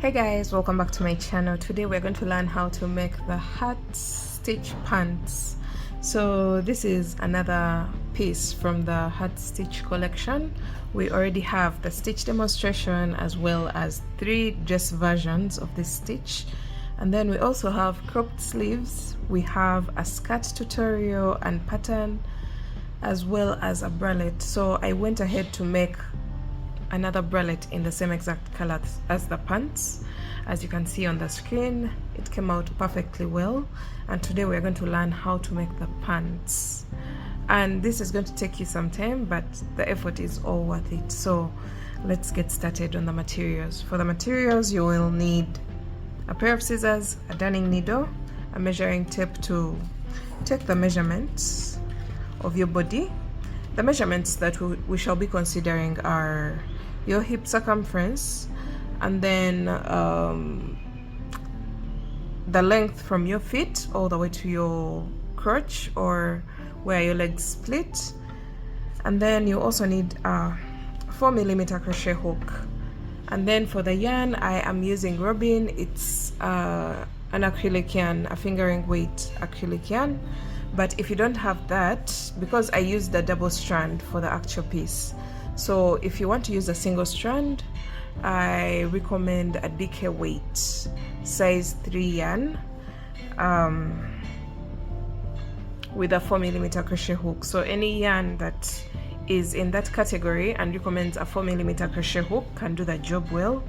Hey guys, welcome back to my channel. Today we're going to learn how to make the hat stitch pants. So this is another piece from the hat stitch collection. We already have the stitch demonstration as well as 3 dress versions of this stitch, and then we also have cropped sleeves, we have a skirt tutorial and pattern, as well as a bralette. So I went ahead to make another bralette in the same exact color as the pants. As you can see on the screen, it came out perfectly well, and today we're going to learn how to make the pants. And this is going to take you some time, but the effort is all worth it. So let's get started on the materials. For the materials, you will need a pair of scissors, a darning needle, a measuring tape to take the measurements of your body. The measurements that we shall be considering are your hip circumference, and then the length from your feet all the way to your crotch or where your legs split. And then you also need a 4mm crochet hook. And then for the yarn, I am using robin. It's an acrylic yarn, a fingering weight acrylic yarn. But if you don't have that, because I used the double strand for the actual piece, so if you want to use a single strand, I recommend a DK weight size 3 yarn with a 4mm crochet hook. So any yarn that is in that category and recommends a 4mm crochet hook can do the job well.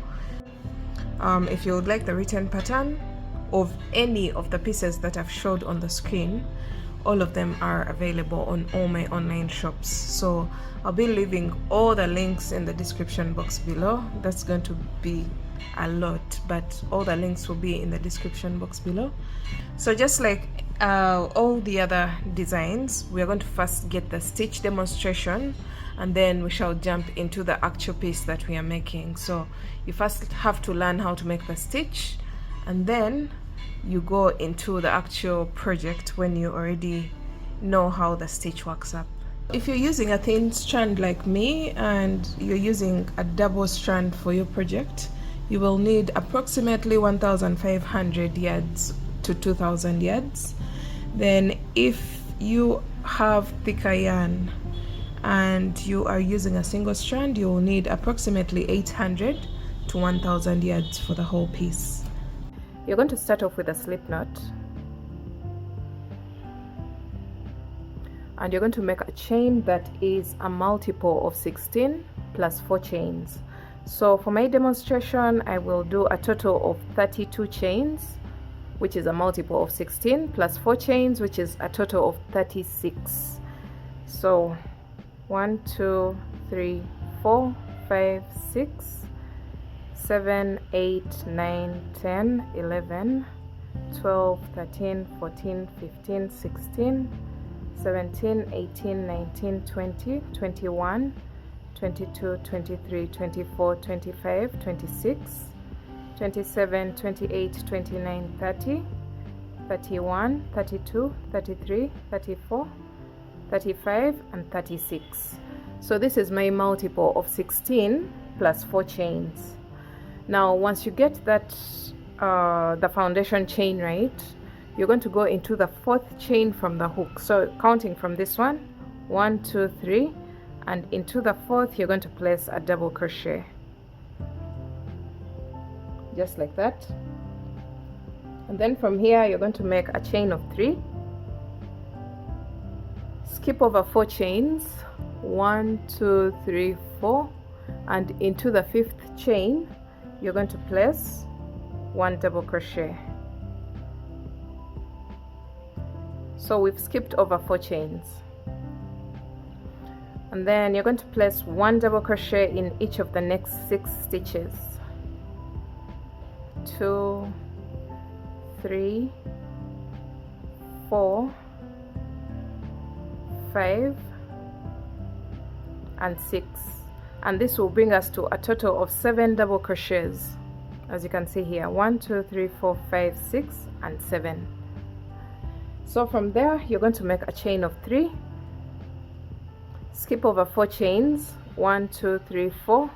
If you would like the written pattern of any of the pieces that I've showed on the screen, all of them are available on all my online shops. So I'll be leaving all the links in the description box below. That's going to be a lot, but all the links will be in the description box below. So just like all the other designs, we are going to first get the stitch demonstration, and then we shall jump into the actual piece that we are making. So you first have to learn how to make the stitch, and then you go into the actual project when you already know how the stitch works up. If you're using a thin strand like me and you're using a double strand for your project, you will need approximately 1,500 yards to 2,000 yards. Then if you have thicker yarn and you are using a single strand, you will need approximately 800 to 1,000 yards for the whole piece. You're going to start off with a slip knot, and you're going to make a chain that is a multiple of 16 plus 4 chains. So for my demonstration, I will do a total of 32 chains, which is a multiple of 16 plus 4 chains, which is a total of 36. So 1 2 3 4 5 6 7 8 9 10 11 12 13 14 15 16 17 18 19 20 21 22 23 24 25 26 27 28 29 30 31 32 33 34 35 and 36. So this is my multiple of 16 plus 4 chains. Now once you get that the foundation chain right, you're going to go into the 4th chain from the hook. So counting from this one, 1 2 3, and into the 4th you're going to place a double crochet just like that. And then from here you're going to make a chain of 3, skip over 4 chains, 1 2 3 4, and into the 5th chain you're going to place 1 double crochet. So we've skipped over 4 chains, and then you're going to place 1 double crochet in each of the next 6 stitches. 2 3 4 5 and 6, and this will bring us to a total of 7 double crochets, as you can see here. 1 2 3 4 5 6 and 7. So from there you're going to make a chain of 3, skip over 4 chains, 1 2 3 4,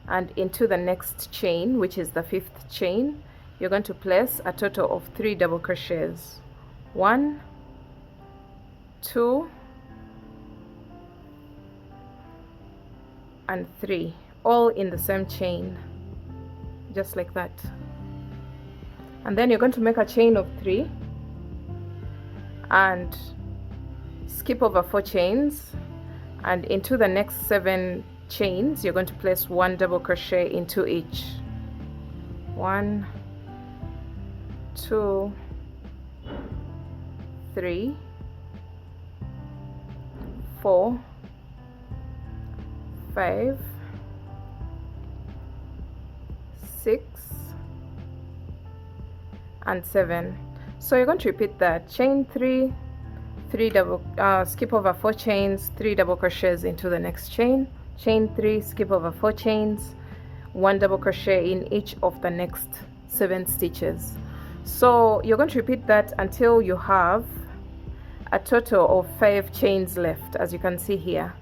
and into the next chain, which is the 5th chain, you're going to place a total of 3 double crochets. 1, 2, and 3, all in the same chain, just like that. And then you're going to make a chain of 3 and skip over 4 chains, and into the next 7 chains you're going to place 1 double crochet into each. 1, 2, 3, 4, 5, 6, and 7. So you're going to repeat that: chain 3, 3 double skip over 4 chains, 3 double crochets into the next chain, chain 3, skip over 4 chains, 1 double crochet in each of the next 7 stitches. So you're going to repeat that until you have a total of 5 chains left, as you can see here,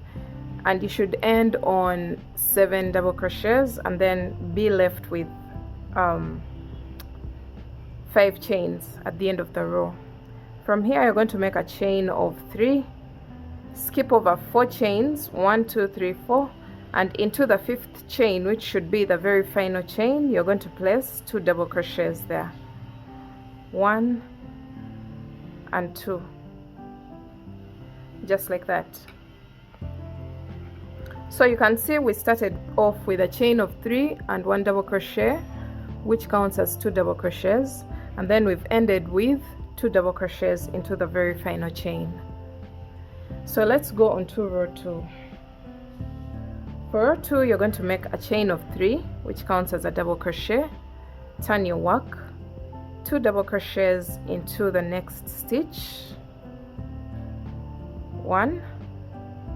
and you should end on 7 double crochets and then be left with 5 chains at the end of the row. From here you're going to make a chain of 3, skip over 4 chains, 1, 2, 3, 4, and into the 5th chain, which should be the very final chain, you're going to place 2 double crochets there. 1 and 2, just like that. So you can see we started off with a chain of 3 and 1 double crochet, which counts as 2 double crochets, and then we've ended with 2 double crochets into the very final chain. So let's go on to row 2. For row 2 you're going to make a chain of 3, which counts as a double crochet, turn your work, 2 double crochets into the next stitch, 1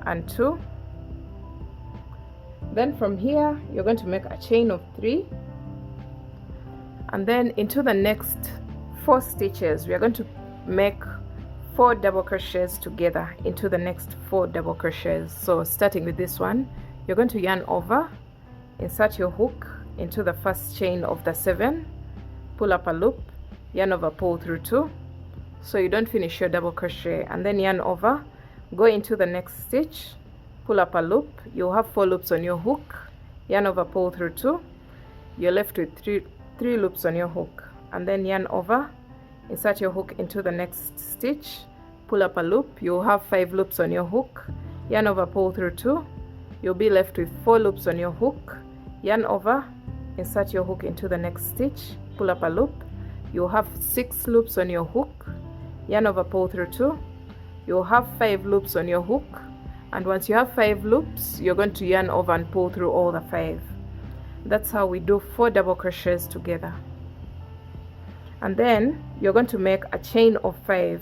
and 2. Then from here you're going to make a chain of 3, and then into the next 4 stitches we are going to make 4 double crochets together into the next 4 double crochets. So starting with this one, you're going to yarn over, insert your hook into the first chain of the 7, pull up a loop, yarn over, pull through 2, so you don't finish your double crochet, and then yarn over, go into the next stitch, pull up a loop, you'll have 4 loops on your hook, yarn over, pull through 2, you're left with 3 loops on your hook, and then yarn over, insert your hook into the next stitch, pull up a loop, you'll have 5 loops on your hook, yarn over, pull through 2, you'll be left with 4 loops on your hook, yarn over, insert your hook into the next stitch, pull up a loop, you'll have 6 loops on your hook, yarn over, pull through 2, you'll have 5 loops on your hook, and once you have 5 loops you're going to yarn over and pull through all the 5. That's how we do 4 double crochets together. And then you're going to make a chain of 5.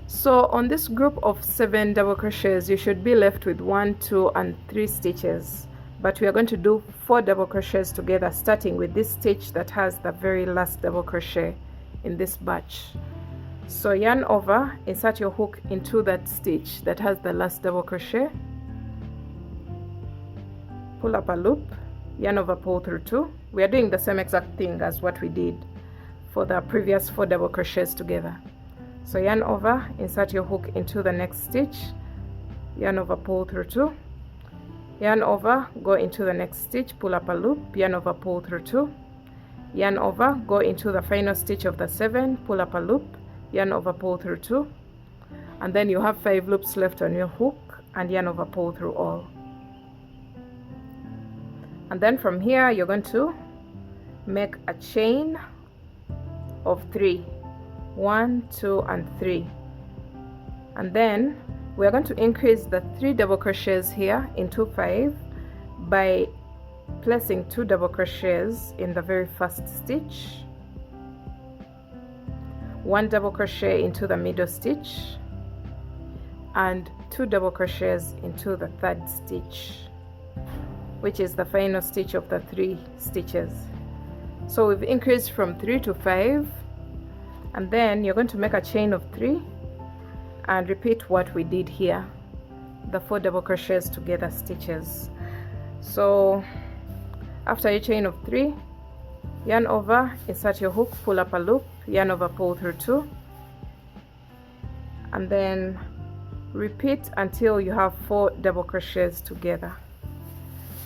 So on this group of 7 double crochets you should be left with 1, 2, and 3 stitches, but we are going to do 4 double crochets together, starting with this stitch that has the very last double crochet in this batch. So yarn over, insert your hook into that stitch that has the last double crochet, pull up a loop, yarn over, pull through 2. We are doing the same exact thing as what we did for the previous 4 double crochets together. So yarn over, insert your hook into the next stitch, yarn over, pull through 2, yarn over, go into the next stitch, pull up a loop, yarn over, pull through 2, yarn over, go into the final stitch of the 7, pull up a loop, yarn over, pull through 2, and then you have 5 loops left on your hook, and yarn over, pull through all. And then from here you're going to make a chain of 3, 1, 2, and 3, and then we're going to increase the 3 double crochets here into 5 by placing 2 double crochets in the very first stitch, 1 double crochet into the middle stitch, and 2 double crochets into the 3rd stitch, which is the final stitch of the 3 stitches. So we've increased from 3 to 5, and then you're going to make a chain of 3 and repeat what we did here. the 4 double crochets together stitches. So after your chain of 3, yarn over, insert your hook, pull up a loop, yarn over, pull through 2, and then repeat until you have 4 double crochets together.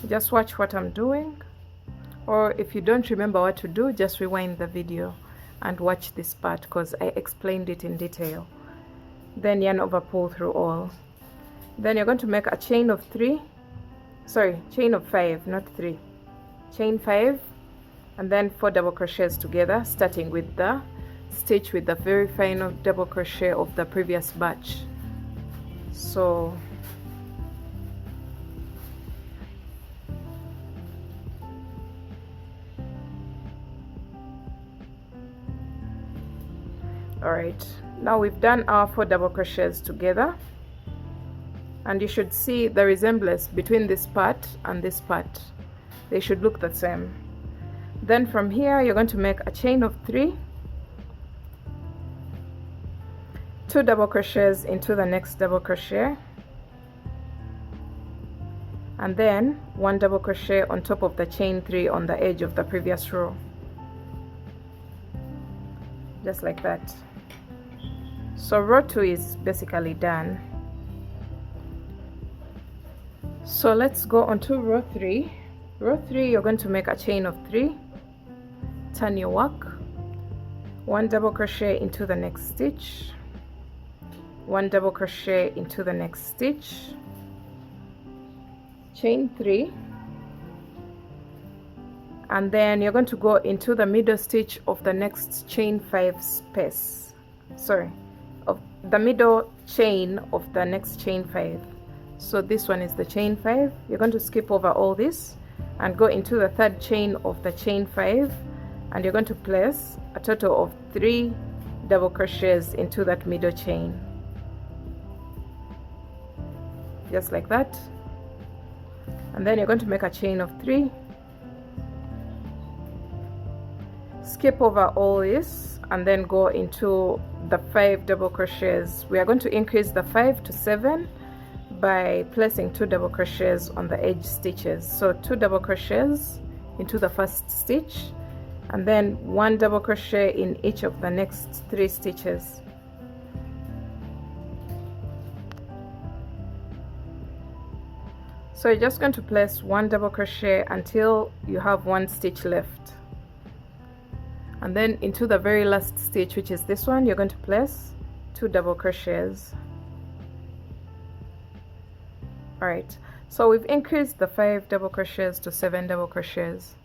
Just watch what I'm doing, or if you don't remember what to do, just rewind the video and watch this part because I explained it in detail. Then yarn over, pull through all. Then you're going to make a chain of 5, not 3, chain 5, and then 4 double crochets together, starting with the stitch with the very final double crochet of the previous batch. So alright, now we've done our 4 double crochets together, and you should see the resemblance between this part and this part. They should look the same. Then from here you're going to make a chain of 3, 2 double crochets into the next double crochet, and then 1 double crochet on top of the chain 3 on the edge of the previous row, just like that. So row 2 is basically done. So let's go on to row 3. Row 3, you're going to make a chain of 3, turn your work, 1 double crochet into the next stitch, 1 double crochet into the next stitch, chain 3, and then you're going to go into the middle stitch of the next chain 5 space, of the middle chain of the next chain 5. So this one is the chain 5. You're going to skip over all this and go into the 3rd chain of the chain 5, and you're going to place a total of 3 double crochets into that middle chain, just like that. And then you're going to make a chain of 3, skip over all this, and then go into the 5 double crochets. We are going to increase the 5 to 7 by placing 2 double crochets on the edge stitches. So 2 double crochets into the first stitch, and then 1 double crochet in each of the next 3 stitches. So you're just going to place 1 double crochet until you have 1 stitch left, and then into the very last stitch, which is this one, you're going to place 2 double crochets. Alright, so we've increased the 5 double crochets to 7 double crochets.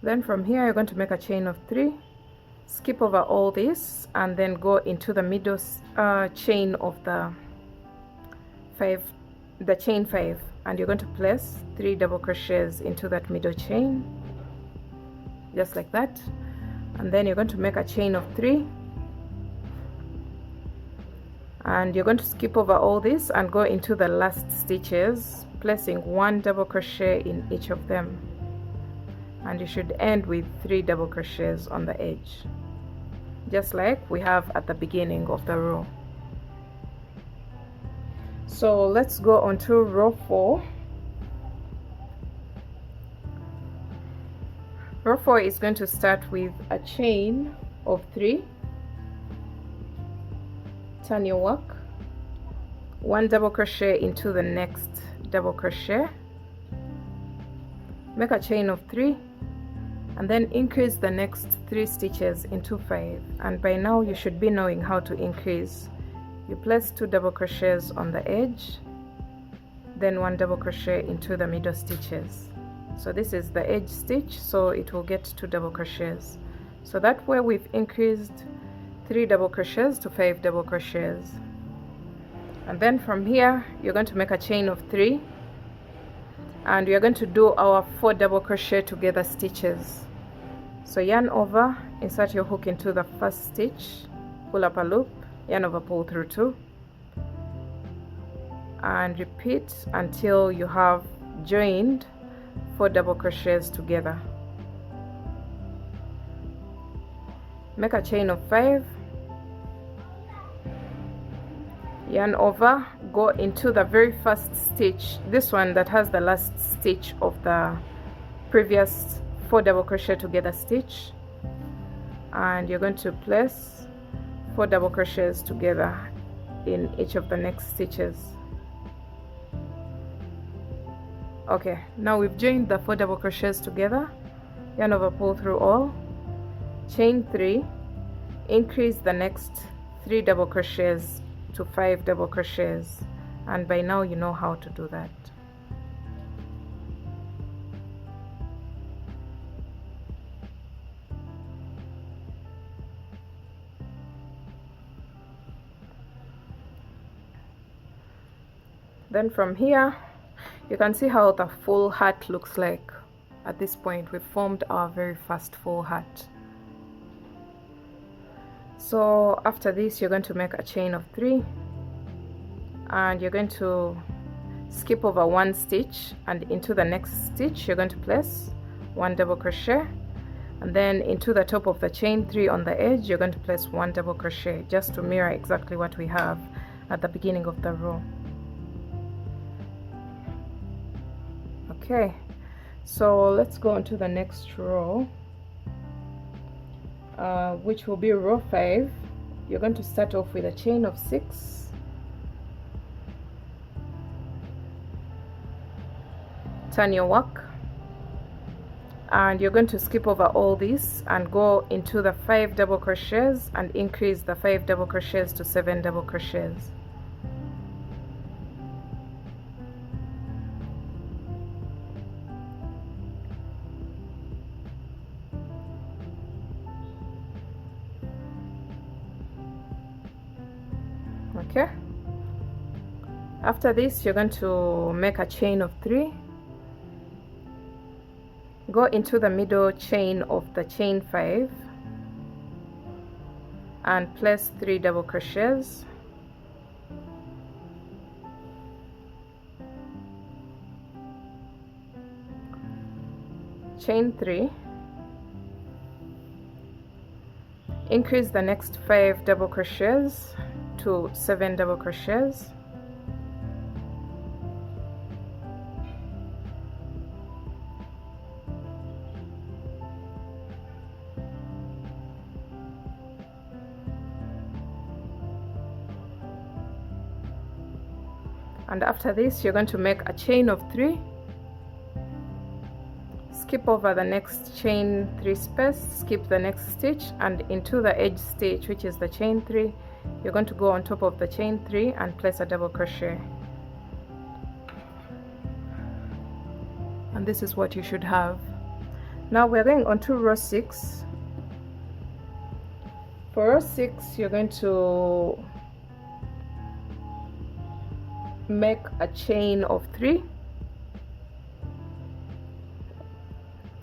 Then from here you're going to make a chain of 3, skip over all this, and then go into the middle chain of the chain 5, and you're going to place 3 double crochets into that middle chain, just like that. And then you're going to make a chain of 3, and you're going to skip over all this and go into the last stitches, placing 1 double crochet in each of them, and you should end with 3 double crochets on the edge, just like we have at the beginning of the row. So let's go on to row 4. Row 4 is going to start with a chain of 3, turn your work, 1 double crochet into the next double crochet, make a chain of 3, and then increase the next 3 stitches into 5. And by now you should be knowing how to increase. You place 2 double crochets on the edge, then 1 double crochet into the middle stitches. So this is the edge stitch, so it will get 2 double crochets. So that way we've increased 3 double crochets to 5 double crochets. And then from here you're going to make a chain of 3, and we are going to do our 4 double crochet together stitches. So yarn over, insert your hook into the first stitch, pull up a loop, yarn over, pull through 2, and repeat until you have joined 4 double crochets together. Make a chain of 5, yarn over, go into the very first stitch, this one that has the last stitch of the previous 4 double crochet together stitch, and you're going to place 4 double crochets together in each of the next stitches. Okay, now we've joined the 4 double crochets together. Yarn over, pull through all, chain 3, increase the next 3 double crochets to 5 double crochets, and by now you know how to do that. Then from here you can see how the full hat looks like. At this point we've formed our very first full hat. So after this you're going to make a chain of 3, and you're going to skip over 1 stitch, and into the next stitch you're going to place 1 double crochet, and then into the top of the chain 3 on the edge you're going to place 1 double crochet, just to mirror exactly what we have at the beginning of the row. Okay, so let's go on to the next row, which will be row 5. You're going to start off with a chain of 6, turn your work, and you're going to skip over all this and go into the 5 double crochets and increase the 5 double crochets to 7 double crochets. Okay, after this you're going to make a chain of 3, go into the middle chain of the chain 5 and place 3 double crochets, chain 3, increase the next 5 double crochets to 7 double crochets, and after this you're going to make a chain of 3, skip over the next chain 3 space, skip the next stitch, and into the edge stitch, which is the chain 3, you're going to go on top of the chain 3 and place a double crochet. And this is what you should have. Now we're going on to row 6. For row 6 you're going to make a chain of 3,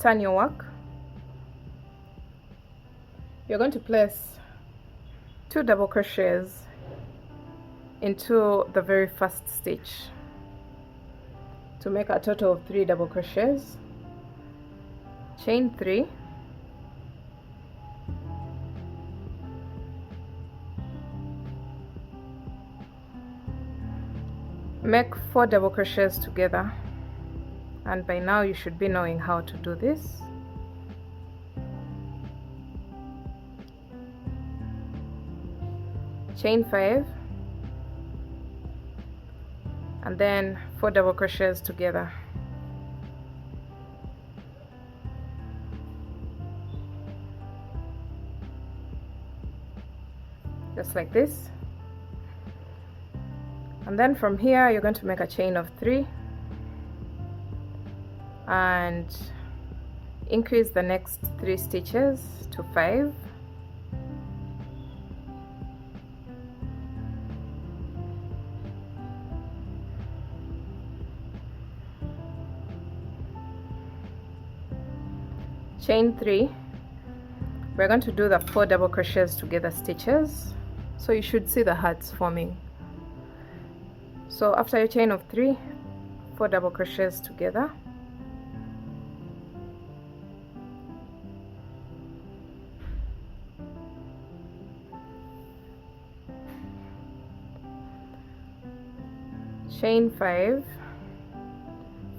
turn your work, you're going to place 2 double crochets into the very first stitch to make a total of 3 double crochets, chain 3, make 4 double crochets together, and by now you should be knowing how to do this. Chain 5, and then 4 double crochets together. Just like this. And then from here you're going to make a chain of 3 and increase the next 3 stitches to 5. Chain 3, we're going to do the 4 double crochets together stitches, so you should see the hearts forming. So after your chain of 3, 4 double crochets together, chain 5,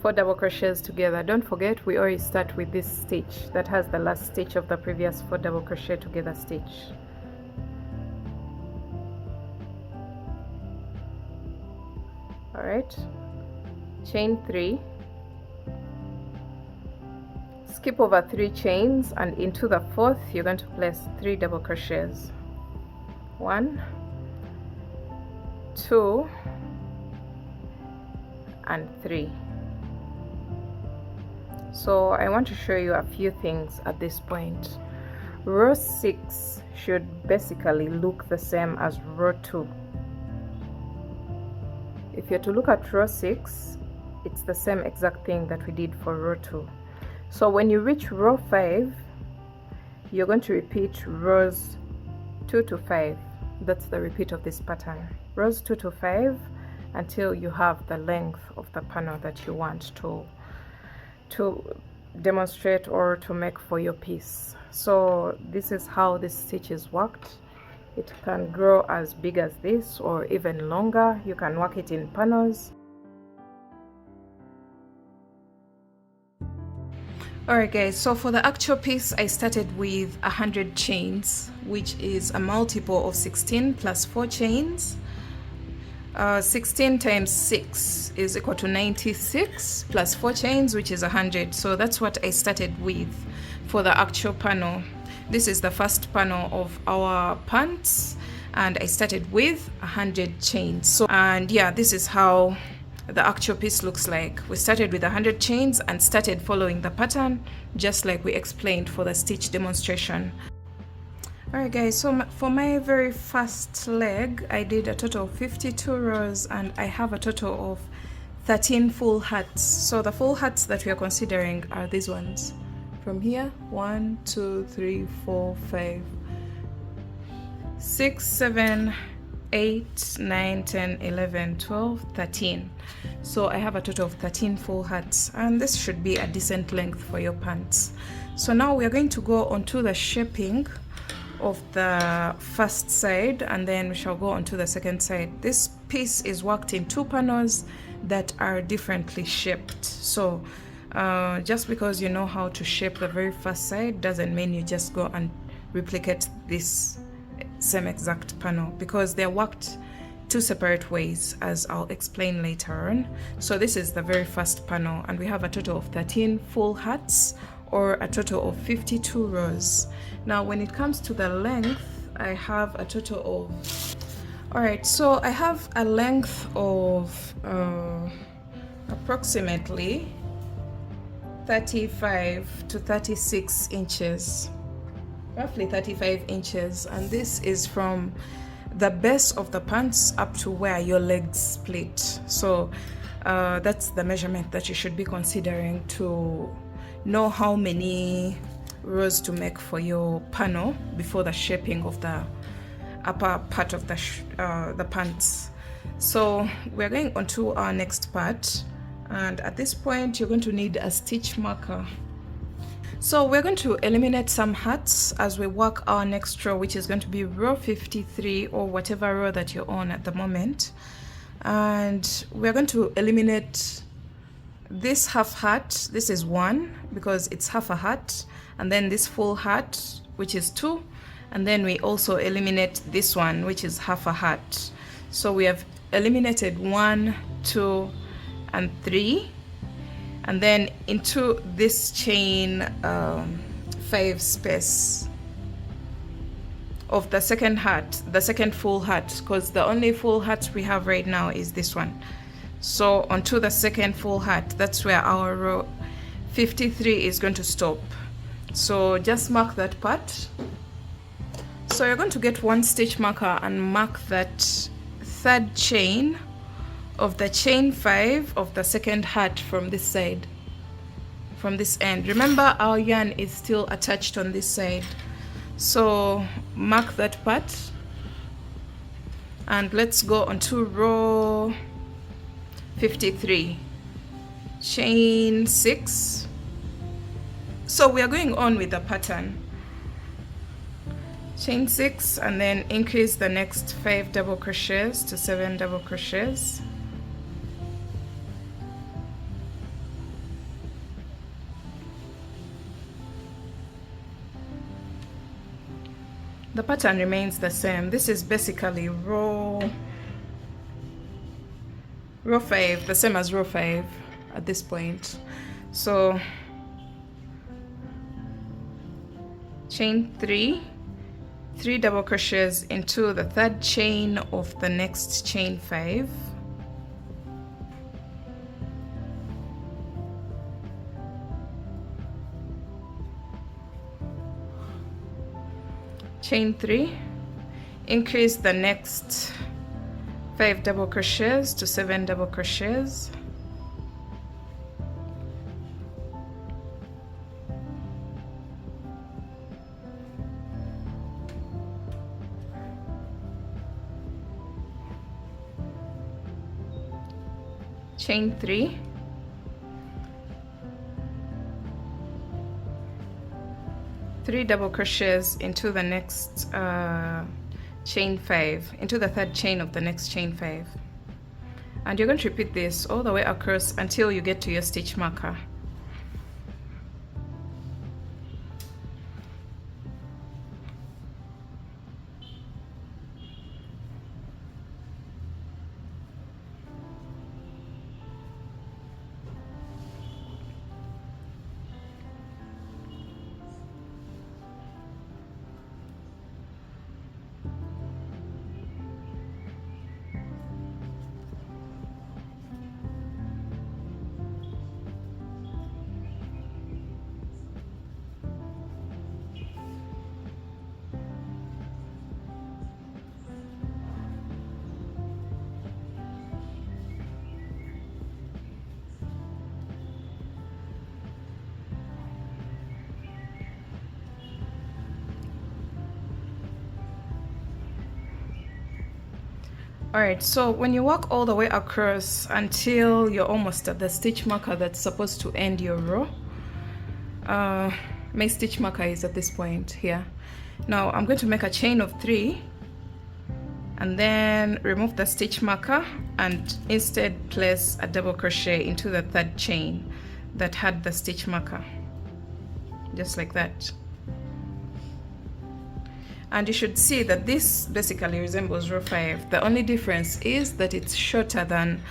4 double crochets together. Don't forget, we always start with this stitch that has the last stitch of the previous 4 double crochet together stitch. All right, chain 3, skip over 3 chains, and into the 4th you're going to place 3 double crochets. 1, 2, and 3. So I want to show you a few things at this point. Row 6 should basically look the same as row 2. If you're to look at row 6, it's the same exact thing that we did for row 2. So when you reach row 5, you're going to repeat rows 2 to 5. That's the repeat of this pattern. Rows 2 to 5 until you have the length of the panel that you want to demonstrate or to make for your piece. So this is how this stitch is worked. It can grow as big as this or even longer. You can work it in panels. Alright guys, so for the actual piece I started with 100 chains, which is a multiple of 16 plus 4 chains. 16 times 6 is equal to 96 plus 4 chains, which is 100. So that's what I started with for the actual panel. This is the first panel of our pants, and I started with 100 chains. So, and yeah, this is how the actual piece looks like. We started with 100 chains and started following the pattern just like we explained for the stitch demonstration. Alright guys, so for my very first leg I did a total of 52 rows and I have a total of 13 full hats. So the full hats that we are considering are these ones. From here, 1, 2, 3, 4, 5, 6, 7, 8, 9, 10, 11, 12, 13. So I have a total of 13 full hats, and this should be a decent length for your pants. So now we are going to go onto the shaping of the first side, and then we shall go onto the second side. This piece is worked in 2 panels that are differently shaped. So just because you know how to shape the very first side doesn't mean you just go and replicate this same exact panel, because they're worked 2 separate ways, as I'll explain later on. So this is the very first panel, and we have a total of 13 full hats, or a total of 52 rows. Now when it comes to the length, I have a total of, alright, so I have a length of approximately 35 to 36 inches, roughly 35 inches, and this is from the base of the pants up to where your legs split. So that's the measurement that you should be considering to know how many rows to make for your panel before the shaping of the upper part of the pants. So we're going on to our next part, and at this point you're going to need a stitch marker. So we're going to eliminate some hats as we work our next row, which is going to be row 53, or whatever row that you're on at the moment. And we're going to eliminate this half hat. This is 1 because it's half a hat, and then this full hat, which is 2, and then we also eliminate this one, which is half a hat. So we have eliminated 1, 2, and 3, and then into this chain 5 space of the second hat, the second full hat, because the only full hat we have right now is this one. So onto the second full hat, that's where our row 53 is going to stop. So just mark that part. So you're going to get 1 stitch marker and mark that 3rd chain of the chain 5 of the second hat from this side, from this end. Remember, our yarn is still attached on this side, so mark that part, and let's go on to row 53, chain 6. So we are going on with the pattern, chain 6, and then increase the next 5 double crochets to 7 double crochets. the pattern remains the same. This is basically row 5, the same as row 5 at this point. So chain 3 double crochets into the third chain of the next chain 5, chain 3, increase the next 5 double crochets to 7 double crochets, chain 3, three double crochets into the next chain 5, into the third chain of the next chain 5, and you're going to repeat this all the way across until you get to your stitch marker. Alright, so when you walk all the way across until you're almost at the stitch marker that's supposed to end your row, my stitch marker is at this point here. Now I'm going to make a chain of 3 and then remove the stitch marker and instead place a double crochet into the third chain that had the stitch marker, just like that. And you should see that this basically resembles row 5. The only difference is that it's shorter than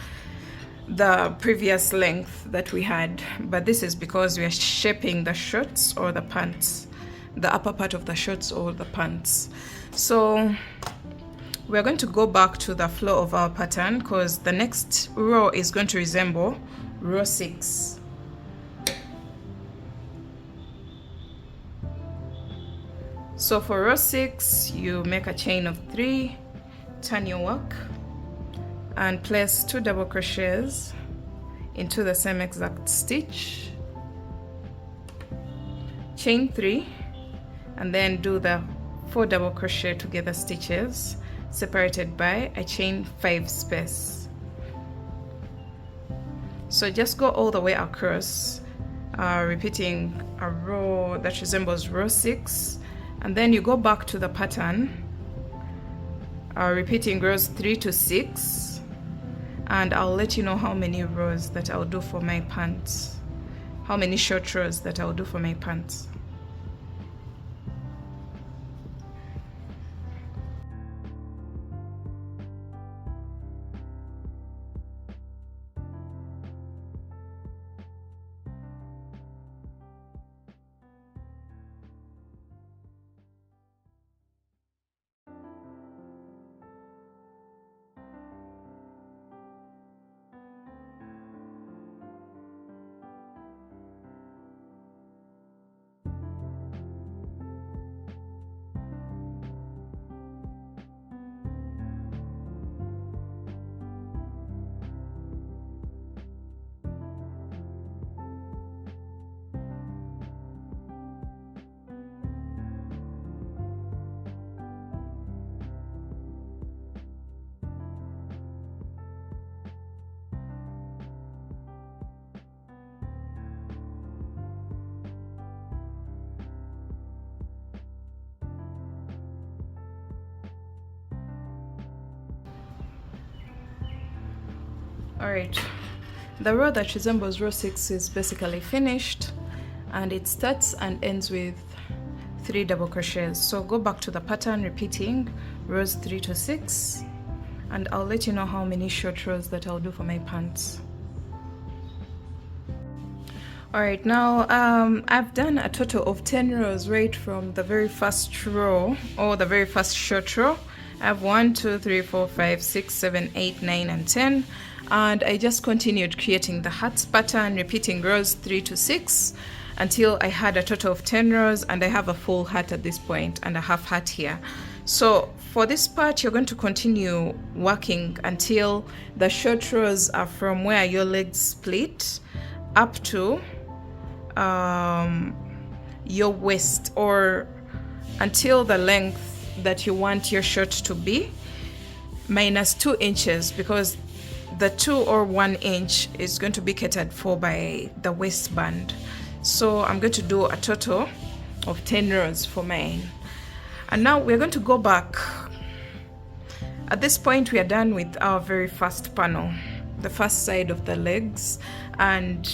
the previous length that we had, but this is because we are shaping the shorts or the pants, the upper part of the shorts or the pants. So we're going to go back to the flow of our pattern because the next row is going to resemble row 6. So for row 6, you make a chain of 3, turn your work, and place 2 double crochets into the same exact stitch, chain 3, and then do the 4 double crochet together stitches separated by a chain 5 space. So just go all the way across, repeating a row that resembles row 6. And then you go back to the pattern, repeating rows 3 to 6, and I'll let you know how many rows that I'll do for my pants, how many short rows that I'll do for my pants. Alright, the row that resembles row 6 is basically finished, and it starts and ends with 3 double crochets. So go back to the pattern, repeating rows 3 to 6, and I'll let you know how many short rows that I'll do for my pants. Alright, now I've done a total of 10 rows right from the very first row, or the very first short row. I have 1, 2, 3, 4, 5, 6, 7, 8, 9, and 10. And I just continued creating the hats pattern, repeating rows 3 to 6 until I had a total of 10 rows, and I have a full hat at this point and a half hat here. So for this part, you're going to continue working until the short rows are from where your legs split up to your waist, or until the length that you want your shirt to be, minus 2 inches, because the 2 or 1 inch is going to be catered for by the waistband. So I'm going to do a total of 10 rows for mine. And now we're going to go back. At this point, we are done with our very first panel, the first side of the legs, and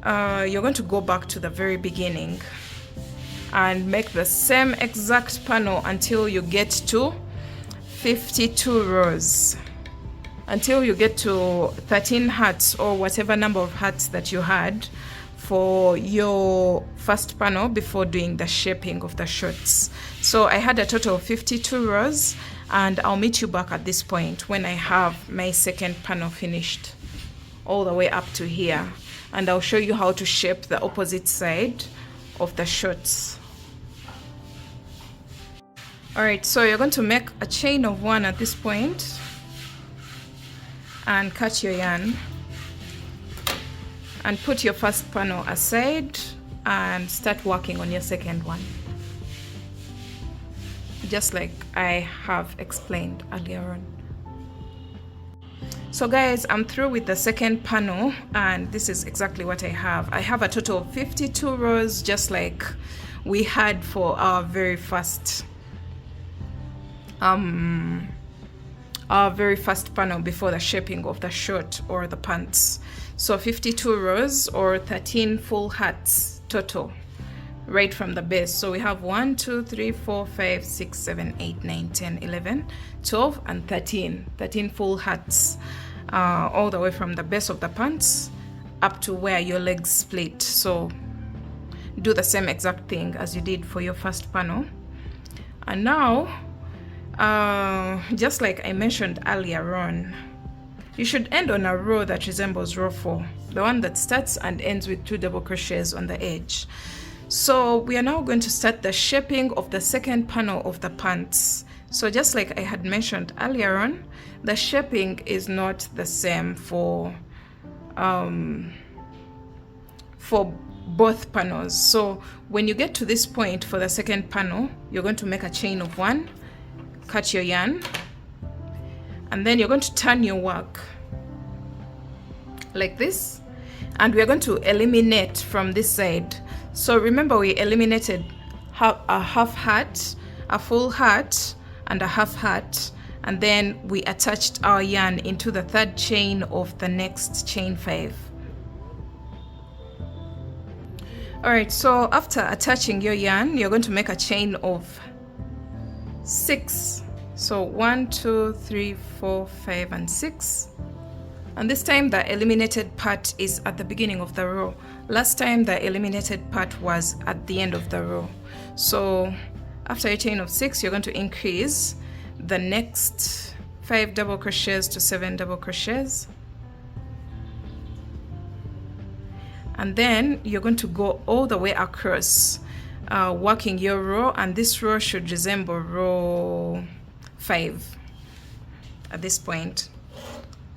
you're going to go back to the very beginning and make the same exact panel until you get to 52 rows, until you get to 13 hats, or whatever number of hats that you had for your first panel before doing the shaping of the shorts. So I had a total of 52 rows, and I'll meet you back at this point when I have my second panel finished all the way up to here, and I'll show you how to shape the opposite side of the shorts. Alright, so you're going to make a chain of 1 at this point and cut your yarn and put your first panel aside and start working on your second one, just like I have explained earlier on. So guys, I'm through with the second panel, and this is exactly what I have. I have a total of 52 rows, just like we had for our very first panel before the shaping of the short or the pants. So 52 rows, or 13 full hats total, right from the base. So we have 1, 2, 3, 4, 5, 6, 7, 8, 9, 10, 11, 12, and 13 full hats, all the way from the base of the pants up to where your legs split. So do the same exact thing as you did for your first panel. And now, just like I mentioned earlier on, you should end on a row that resembles row 4, the one that starts and ends with 2 double crochets on the edge. So we are now going to start the shaping of the second panel of the pants. So just like I had mentioned earlier on, the shaping is not the same for both panels. So when you get to this point for the second panel, you're going to make a chain of 1, cut your yarn, and then you're going to turn your work like this, and we're going to eliminate from this side. So remember, we eliminated a half hat, a full hat, and a half hat, and then we attached our yarn into the third chain of the next chain 5. Alright, so after attaching your yarn, you're going to make a chain of 6. So 1, 2, 3, 4, 5, and 6. And this time the eliminated part is at the beginning of the row. Last time the eliminated part was at the end of the row. So after a chain of 6, you're going to increase the next 5 double crochets to 7 double crochets. And then you're going to go all the way across, working your row, and this row should resemble row 5 at this point.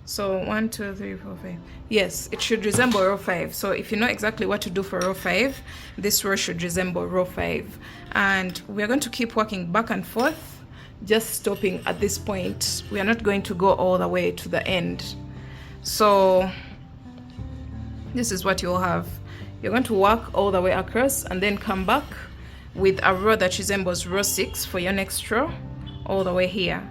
So 1, 2, 3, 4, 5. Yes, it should resemble row 5. So if you know exactly what to do for row 5, this row should resemble row 5. And we're going to keep working back and forth, just stopping at this point. We are not going to go all the way to the end. So this is what you'll have. You're going to work all the way across and then come back with a row that resembles row 6 for your next row, all the way here,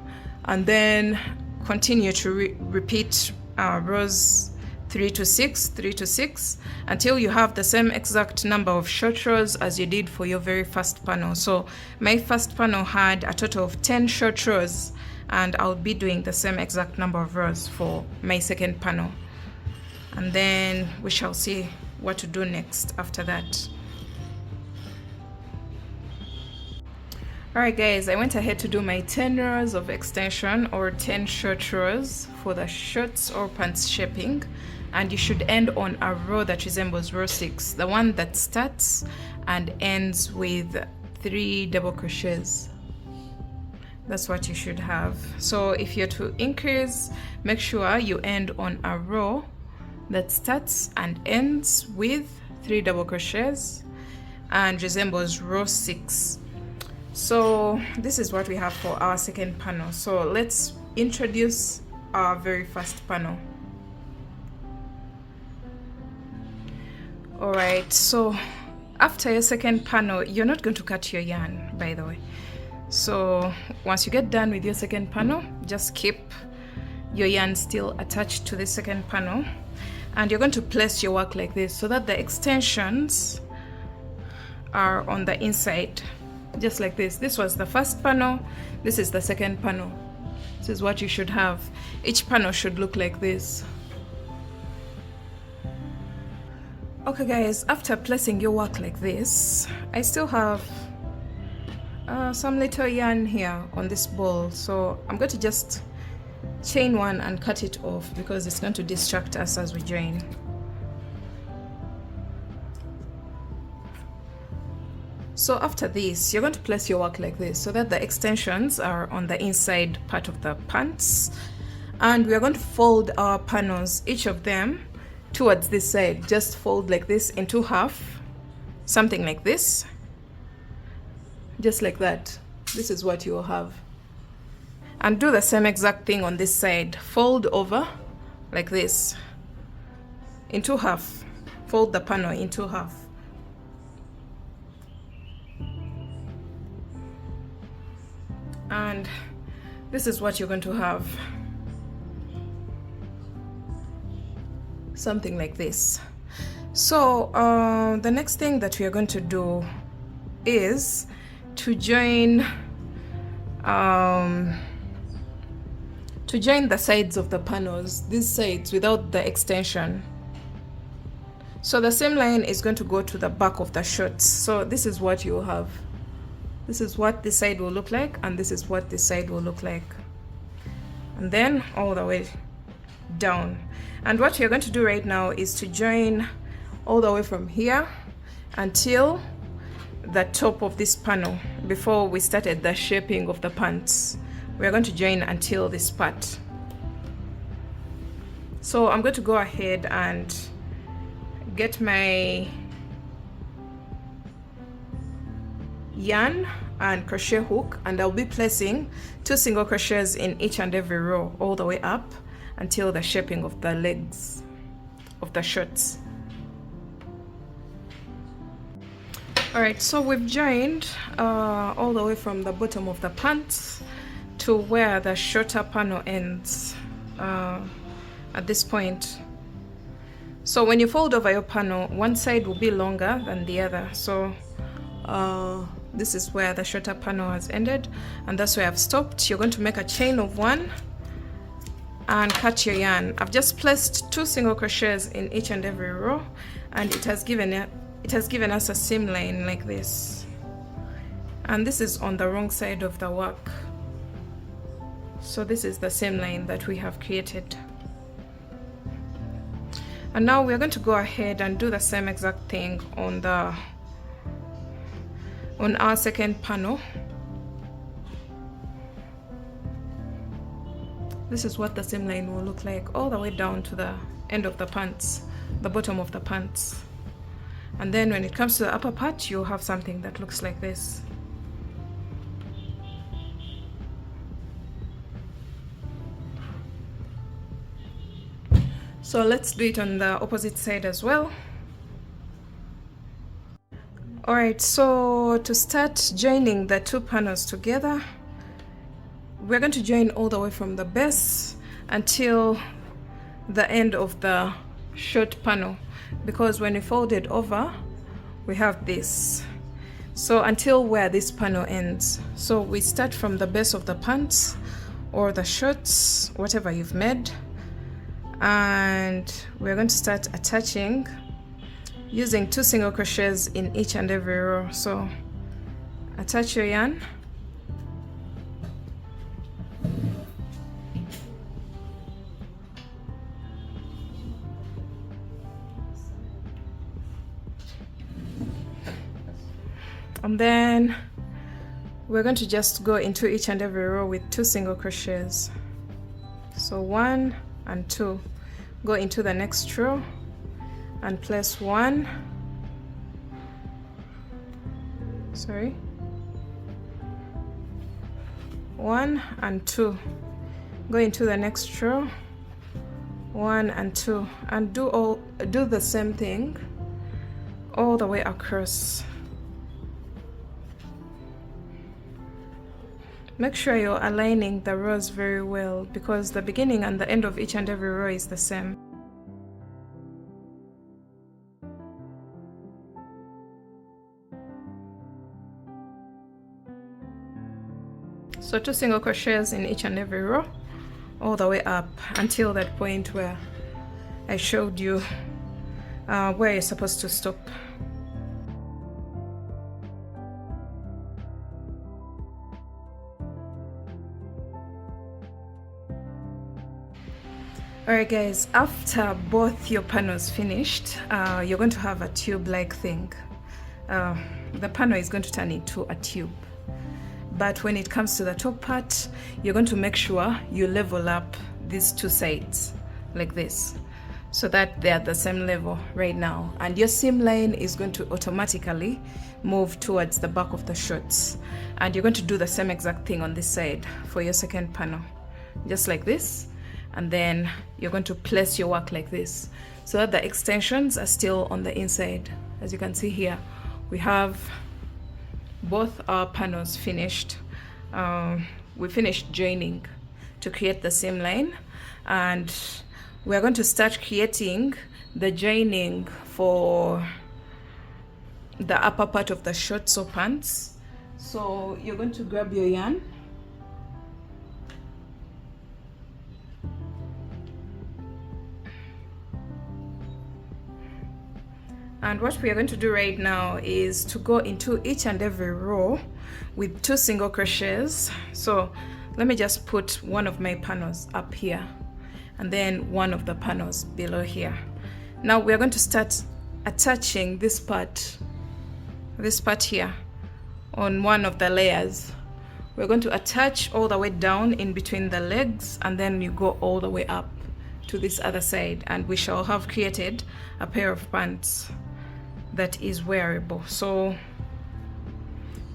and then continue to repeat rows 3 to 6, 3 to 6, until you have the same exact number of short rows as you did for your very first panel. So my first panel had a total of 10 short rows, and I'll be doing the same exact number of rows for my second panel. And then we shall see what to do next after that. Alright guys, I went ahead to do my 10 rows of extension, or 10 short rows for the shorts or pants shaping, and you should end on a row that resembles row 6, the one that starts and ends with 3 double crochets. That's what you should have. So if you're to increase, make sure you end on a row that starts and ends with 3 double crochets and resembles row 6. So this is what we have for our second panel. So let's introduce our very first panel. All right, so after your second panel, you're not going to cut your yarn, by the way. So once you get done with your second panel, just keep your yarn still attached to the second panel, and you're going to place your work like this so that the extensions are on the inside, just like this. This was the first panel, this is the second panel. This is what you should have. Each panel should look like this. Okay guys, after placing your work like this, I still have some little yarn here on this ball, so I'm going to just chain one and cut it off because it's going to distract us as we join. So after this, you're going to place your work like this so that the extensions are on the inside part of the pants, and we are going to fold our panels, each of them towards this side. Just fold like this into half, something like this, just like that. This is what you will have. And do the same exact thing on this side. Fold over like this into half. Fold the panel into half. And this is what you're going to have. Something like this. So the next thing that we are going to do is to join the sides of the panels, these sides without the extension. So the same line is going to go to the back of the shorts. So this is what you have. This is what this side will look like, and this is what this side will look like, and then all the way down. And what you're going to do right now is to join all the way from here until the top of this panel. Before we started the shaping of the pants, we're going to join until this part. So I'm going to go ahead and get my yarn and crochet hook, and I'll be placing 2 single crochets in each and every row all the way up until the shaping of the legs of the shorts. Alright, so we've joined all the way from the bottom of the pants to where the shorter panel ends at this point. So when you fold over your panel, one side will be longer than the other. So this is where the shorter panel has ended, and that's where I've stopped. You're going to make a chain of 1 and cut your yarn. I've just placed 2 single crochets in each and every row, and it has given us a seam line like this. And this is on the wrong side of the work. So this is the seam line that we have created. And now we're going to go ahead and do the same exact thing on our second panel. This is what the seam line will look like all the way down to the end of the pants, the bottom of the pants. And then when it comes to the upper part, you'll have something that looks like this. So let's do it on the opposite side as well. Alright, so to start joining the 2 panels together, we're going to join all the way from the base until the end of the short panel, because when we fold it over we have this. So until where this panel ends, so we start from the base of the pants or the shorts, whatever you've made, and we're going to start attaching using 2 single crochets in each and every row. So attach your yarn, and then we're going to just go into each and every row with 2 single crochets. So 1 and 2, go into the next row and place 1, sorry, 1 and 2, go into the next row, 1 and 2, and do the same thing all the way across. Make sure you're aligning the rows very well, because the beginning and the end of each and every row is the same. So 2 single crochets in each and every row all the way up until that point where I showed you where you're supposed to stop. Alright guys, after both your panels finished, you're going to have a tube-like thing. The panel is going to turn into a tube. But when it comes to the top part, you're going to make sure you level up these 2 sides like this, so that they're at the same level right now. And your seam line is going to automatically move towards the back of the shorts. And you're going to do the same exact thing on this side for your second panel, just like this. And then you're going to place your work like this, so that the extensions are still on the inside. As you can see here, we have both our panels finished. We finished joining to create the seam line, and we're going to start creating the joining for the upper part of the shorts or pants. So you're going to grab your yarn, and what we are going to do right now is to go into each and every row with 2 single crochets. So let me just put one of my panels up here and then one of the panels below here. Now we are going to start attaching this part here on one of the layers. We're going to attach all the way down in between the legs, and then you go all the way up to this other side, and we shall have created a pair of pants that is wearable. So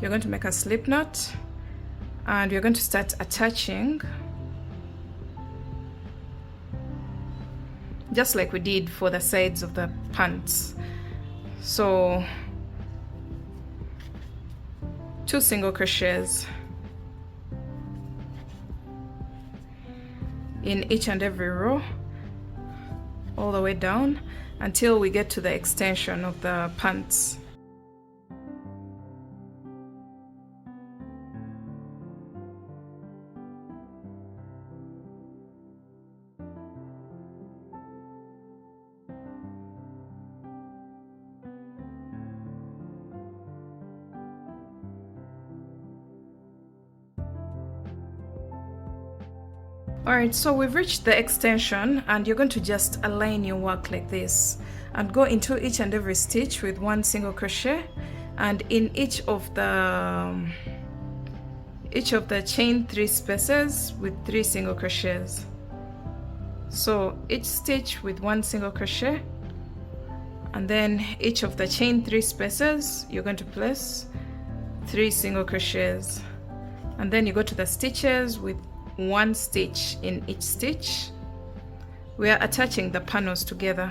you're going to make a slip knot, and you're going to start attaching just like we did for the sides of the pants. So 2 single crochets in each and every row all the way down until we get to the extension of the pants. Alright, so we've reached the extension, and you're going to just align your work like this and go into each and every stitch with 1 single crochet, and in each of the chain 3 spaces with 3 single crochets. So each stitch with 1 single crochet, and then each of the chain 3 spaces you're going to place 3 single crochets, and then you go to the stitches with 1 stitch in each stitch. We are attaching the panels together.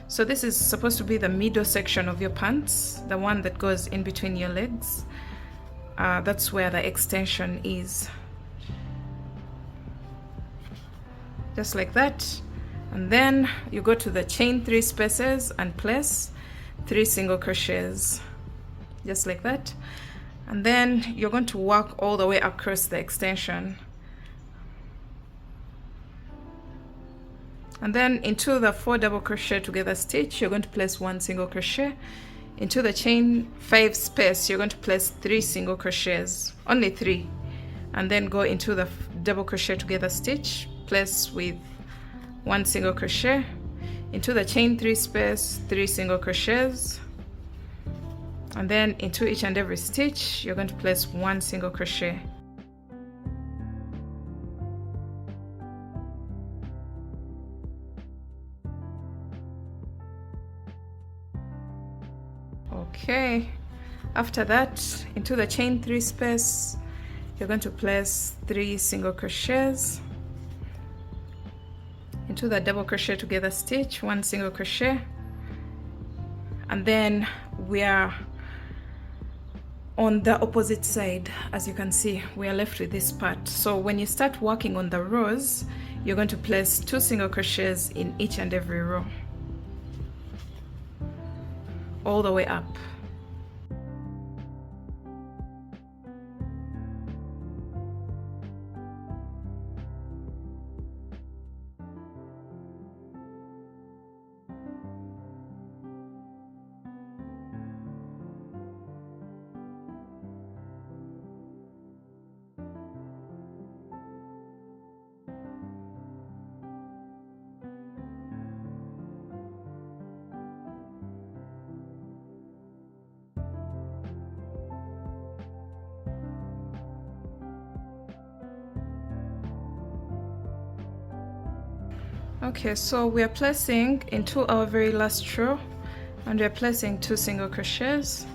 So this is supposed to be the middle section of your pants, the one that goes in between your legs. That's where the extension is. Just like that. and then you go to the chain 3 spaces and place 3 single crochets, just like that. And then you're going to work all the way across the extension, and then into the 4 double crochet together stitch you're going to place 1 single crochet. Into the chain 5 space you're going to place 3 single crochets, only 3, and then go into the double crochet together stitch, place with 1 single crochet. Into the chain 3 space 3 single crochets, and then into each and every stitch you're going to place 1 single crochet. Okay, after that, into the chain 3 space you're going to place 3 single crochets. Into the double crochet together stitch 1 single crochet, and then we are on the opposite side. As you can see, we are left with this part. So when you start working on the rows, you're going to place 2 single crochets in each and every row, all the way up. Okay, so we are placing into our very last row, and we are placing 2 single crochets,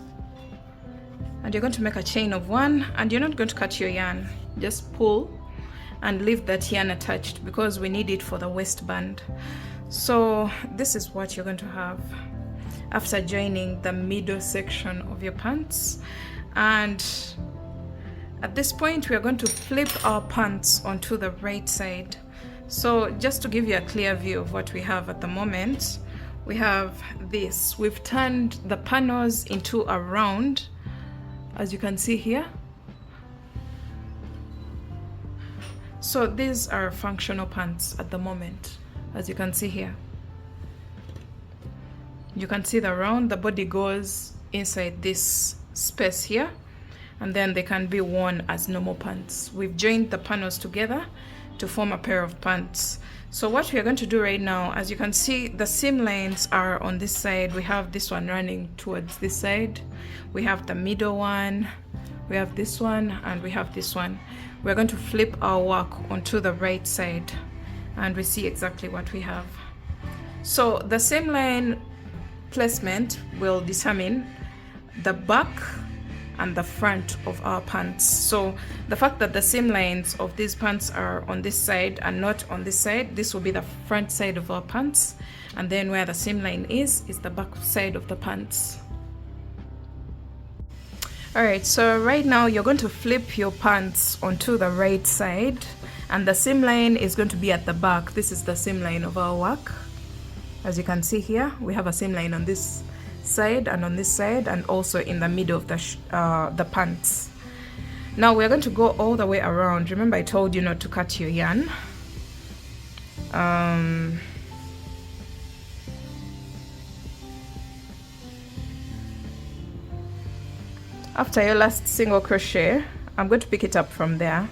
and you're going to make a chain of 1, and you're not going to cut your yarn, just pull and leave that yarn attached because we need it for the waistband. So this is what you're going to have after joining the middle section of your pants. And at this point we are going to flip our pants onto the right side. So just to give you a clear view of what we have at the moment, we have this. We've turned the panels into a round, as you can see here. So these are functional pants at the moment, as you can see here. You can see the round, the body goes inside this space here, and then they can be worn as normal pants. We've joined the panels together to form a pair of pants. So what we are going to do right now, as you can see, the seam lines are on this side. We have this one running towards this side, we have the middle one, we have this one, and we have this one. We're going to flip our work onto the right side and we see exactly what we have. So the seam line placement will determine the back and the front of our pants. So the fact that the seam lines of these pants are on this side and not on this side, this will be the front side of our pants, and then where the seam line is the back side of the pants. Alright, so right now you're going to flip your pants onto the right side, and the seam line is going to be at the back. This is the seam line of our work. As you can see here, we have a seam line on this side and on this side, and also in the middle of the pants. Now we're going to go all the way around. Remember, I told you not to cut your yarn. After your last single crochet, I'm going to pick it up from there.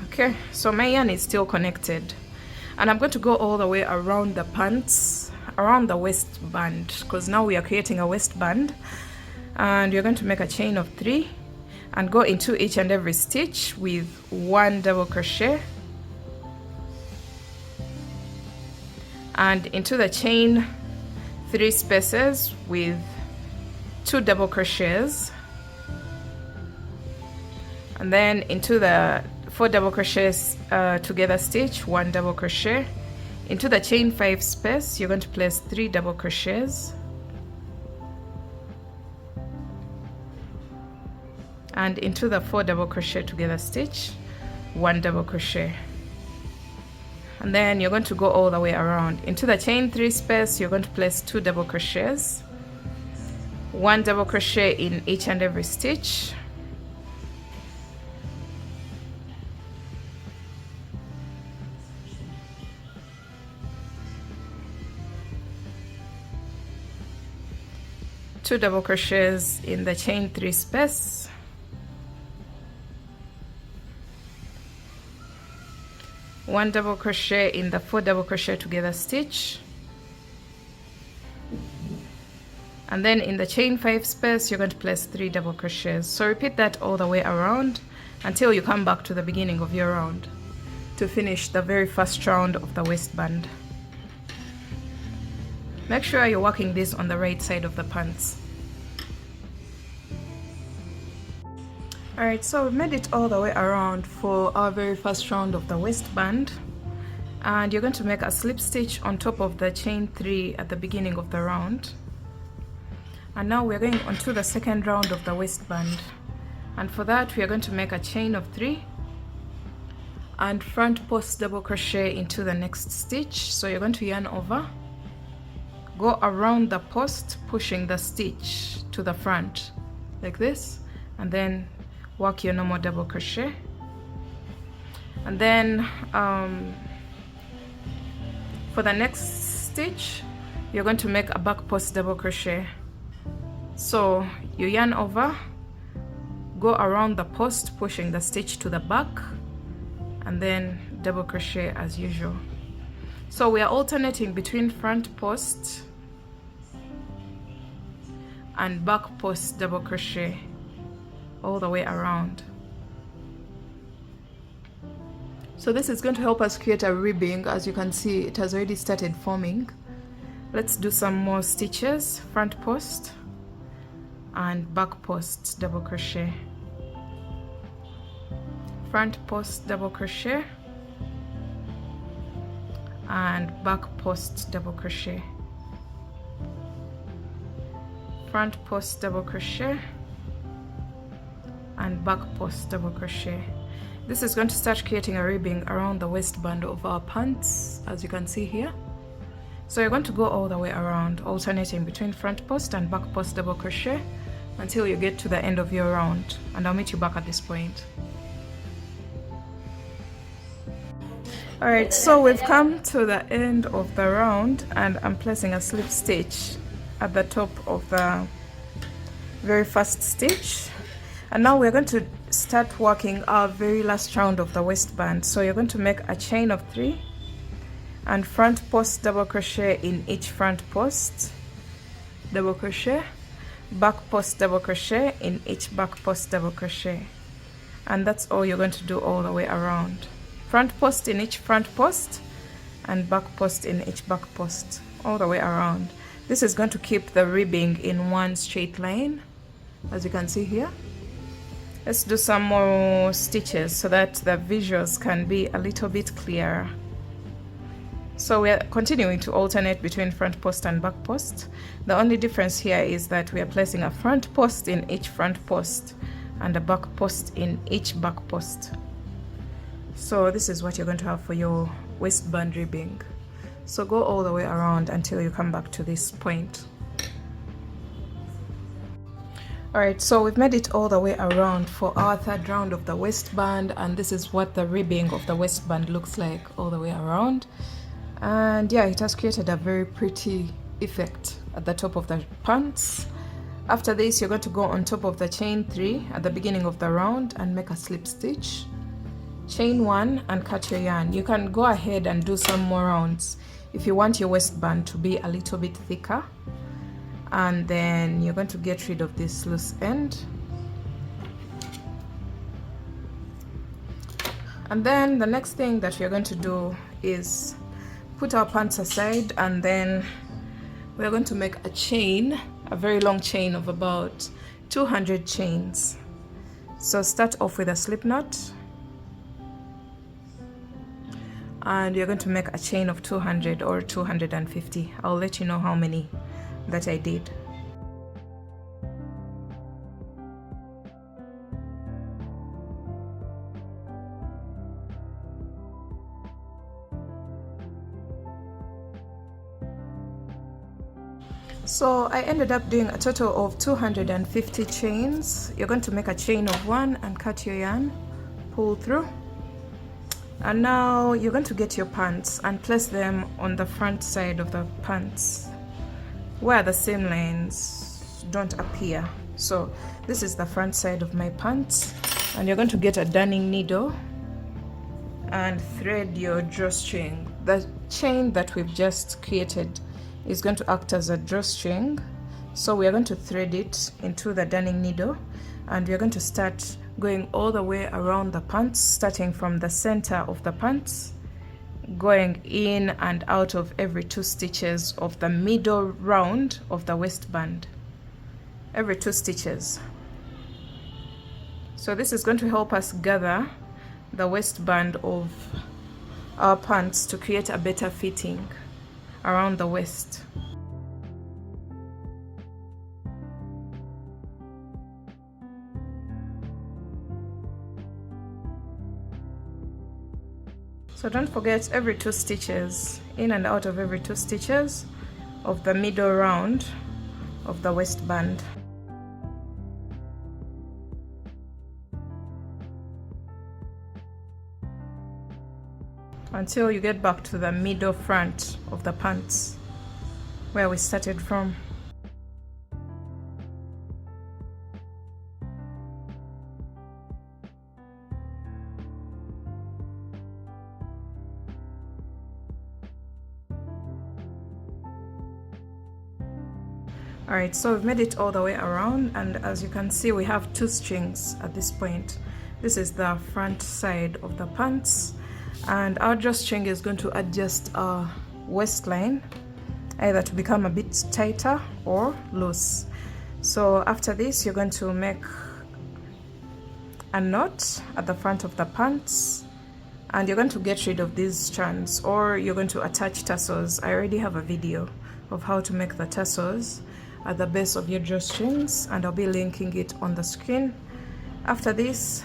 Okay, so my yarn is still connected, and I'm going to go all the way around the pants, around the waistband, because now we are creating a waistband. And you're going to make a chain of 3 and go into each and every stitch with 1 double crochet, and into the chain 3 spaces with 2 double crochets, and then into the 4 double crochets together stitch, 1 double crochet. Into the chain 5 space, you're going to place 3 double crochets, and into the 4 double crochet together stitch, 1 double crochet, and then you're going to go all the way around. Into the chain 3 space, you're going to place 2 double crochets, 1 double crochet in each and every stitch, two double crochets in the chain 3 space, one double crochet in the 4 double crochet together stitch, and then in the chain 5 space you're going to place 3 double crochets. So repeat that all the way around until you come back to the beginning of your round to finish the very first round of the waistband. Make sure you're working this on the right side of the pants. Alright, so we've made it all the way around for our very first round of the waistband, and you're going to make a slip stitch on top of the chain 3 at the beginning of the round. And now we're going on to the second round of the waistband, and for that we are going to make a chain of 3 and front post double crochet into the next stitch. So you're going to yarn over, go around the post pushing the stitch to the front like this, and then work your normal double crochet, and then for the next stitch you're going to make a back post double crochet. So you yarn over, go around the post pushing the stitch to the back, and then double crochet as usual. So we are alternating between front post and back post double crochet all the way around. So this is going to help us create a ribbing. As you can see, it has already started forming. Let's do some more stitches, front post and back post double crochet, front post double crochet and back post double crochet, front post double crochet and back post double crochet. This is going to start creating a ribbing around the waistband of our pants, as you can see here. So you're going to go all the way around, alternating between front post and back post double crochet until you get to the end of your round, and I'll meet you back at this point. Alright, so we've come to the end of the round, and I'm placing a slip stitch at the top of the very first stitch. And now we're going to start working our very last round of the waistband. So you're going to make a chain of 3 and front post double crochet in each front post double crochet, back post double crochet in each back post double crochet, and that's all you're going to do all the way around. Front post in each front post and back post in each back post all the way around. This is going to keep the ribbing in one straight line, as you can see here. Let's do some more stitches so that the visuals can be a little bit clearer. So we are continuing to alternate between front post and back post. The only difference here is that we are placing a front post in each front post and a back post in each back post. So this is what you're going to have for your waistband ribbing. So go all the way around until you come back to this point. Alright, so we've made it all the way around for our third round of the waistband, and this is what the ribbing of the waistband looks like all the way around. And yeah, it has created a very pretty effect at the top of the pants. After this, you're going to go on top of the chain 3 at the beginning of the round and make a slip stitch, chain 1 and cut your yarn. You can go ahead and do some more rounds if you want your waistband to be a little bit thicker. And then you're going to get rid of this loose end, and then the next thing that we're going to do is put our pants aside, and then we're going to make a chain, a very long chain of about 200 chains. So start off with a slip knot, and you're going to make a chain of 200 or 250. I'll let you know how many that I did. So I ended up doing a total of 250 chains. You're going to make a chain of 1 and cut your yarn, pull through, and now you're going to get your pants and place them on the front side of the pants where the seam lines don't appear. So this is the front side of my pants, and you're going to get a darning needle and thread your drawstring. The chain that we've just created is going to act as a drawstring, so we are going to thread it into the darning needle, and we are going to start going all the way around the pants, starting from the center of the pants, going in and out of every 2 stitches of the middle round of the waistband, every 2 stitches. So this is going to help us gather the waistband of our pants to create a better fitting around the waist. So don't forget, every 2 stitches, in and out of every 2 stitches of the middle round of the waistband. Until you get back to the middle front of the pants where we started from. Alright, so we've made it all the way around, and as you can see, we have 2 strings at this point. This is the front side of the pants, and our drawstring is going to adjust our waistline either to become a bit tighter or loose. So after this, you're going to make a knot at the front of the pants, and you're going to get rid of these strands, or you're going to attach tassels. I already have a video of how to make the tassels at the base of your drawstrings, and I'll be linking it on the screen. After this,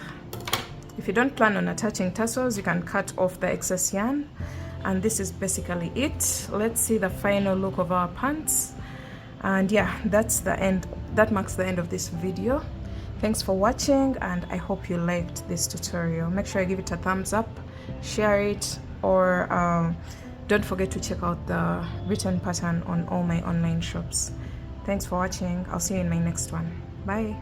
if you don't plan on attaching tassels, you can cut off the excess yarn, and this is basically it. Let's see the final look of our pants, and yeah, that's the end. That marks the end of this video. Thanks for watching, and I hope you liked this tutorial. Make sure you give it a thumbs up, share it, or don't forget to check out the written pattern on all my online shops. Thanks for watching. I'll see you in my next one. Bye.